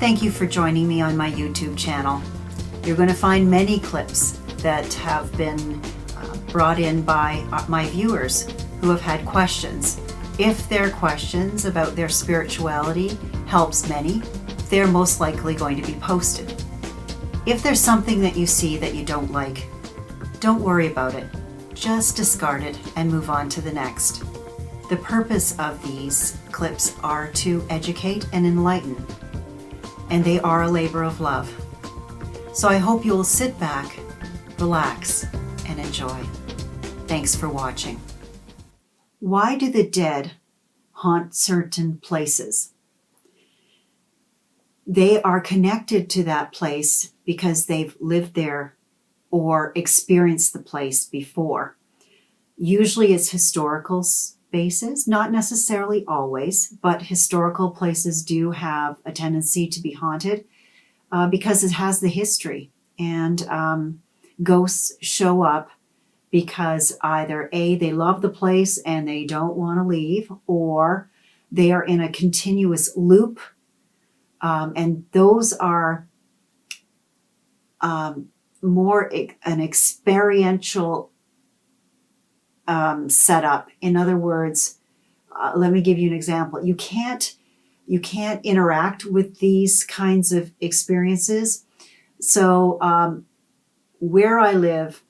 Thank you for joining me on my YouTube channel. You're going to find many clips that have been brought in by my viewers who have had questions. If their questions about their spirituality helps many, they're most likely going to be posted. If there's something that you see that you don't like, don't worry about it. Just discard it and move on to the next. The purpose of these clips are to educate and enlighten, and they are a labor of love. So I hope you will sit back, relax, and enjoy. Thanks for watching. Why do the dead haunt certain places? They are connected to that place because they've lived there or experienced the place before. Usually it's historical spaces, not necessarily always, but historical places do have a tendency to be haunted because it has the history. And ghosts show up because either A, they love the place and they don't want to leave, or they are in a continuous loop. And those are more an experiential setup. In other words, let me give you an example. You can't interact with these kinds of experiences. So where I live,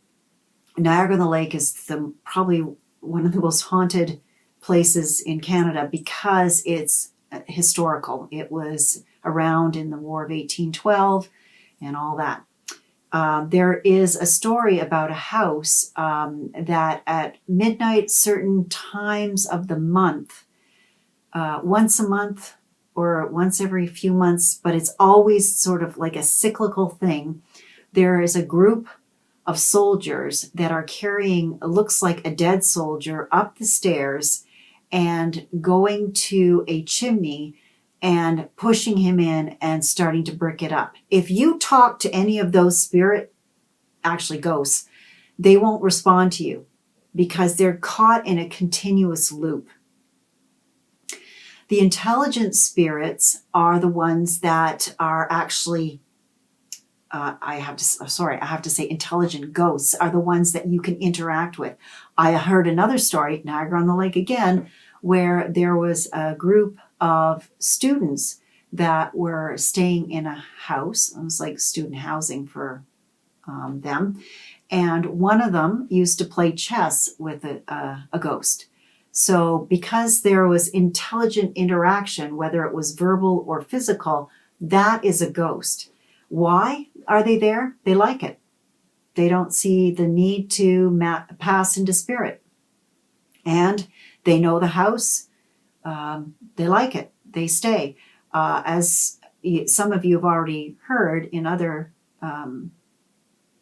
Niagara-on-the-Lake is probably one of the most haunted places in Canada because it's historical. It was around in the War of 1812 and all that. There is a story about a house that at midnight, certain times of the month, once a month or once every few months, but it's always sort of like a cyclical thing, there is a group of soldiers that are carrying, looks like a dead soldier, up the stairs and going to a chimney and pushing him in and starting to brick it up. If you talk to any of those ghosts, they won't respond to you because they're caught in a continuous loop. The intelligent spirits are the ones that are actually, I have to say intelligent ghosts are the ones that you can interact with. I heard another story, Niagara-on-the-Lake again, where there was a group of students that were staying in a house. It was like student housing for them. And one of them used to play chess with a ghost. So because there was intelligent interaction, whether it was verbal or physical, that is a ghost. Why are they there? They like it. They don't see the need to pass into spirit. And they know the house. They like it. They stay. As some of you have already heard in other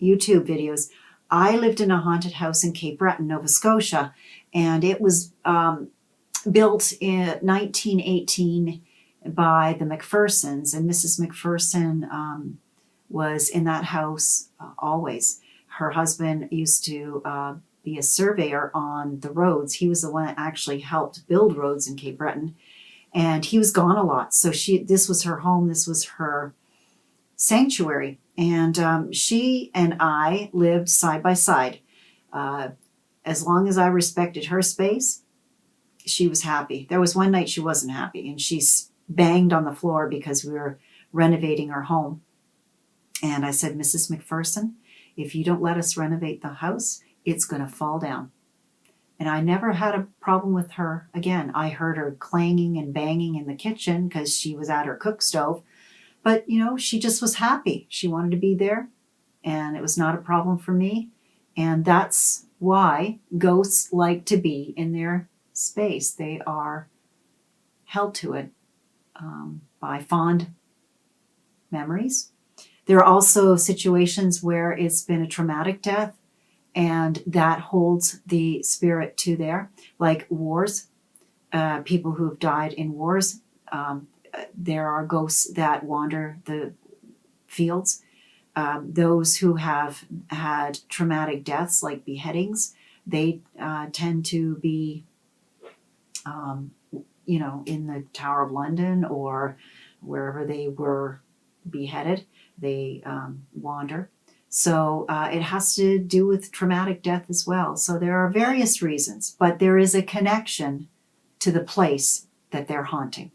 YouTube videos, I lived in a haunted house in Cape Breton, Nova Scotia, and it was built in 1918 by the McPhersons, and Mrs. McPherson was in that house always. Her husband used to be a surveyor on the roads. He was the one that actually helped build roads in Cape Breton, and he was gone a lot. So this was her home. This was her sanctuary, and she and I lived side by side. As long as I respected her space, she was happy. There was one night she wasn't happy, and she banged on the floor because we were renovating our home. And I said, Mrs. McPherson, if you don't let us renovate the house, it's going to fall down. And I never had a problem with her again. I heard her clanging and banging in the kitchen because she was at her cook stove. But, you know, she just was happy. She wanted to be there, and it was not a problem for me. And that's why ghosts like to be in their space. They are held to it by fond memories. There are also situations where it's been a traumatic death, and that holds the spirit to there, like wars, people who've died in wars. There are ghosts that wander the fields. Those who have had traumatic deaths, like beheadings, they tend to be, in the Tower of London or wherever they were beheaded. They wander. So it has to do with traumatic death as well. So there are various reasons, but there is a connection to the place that they're haunting.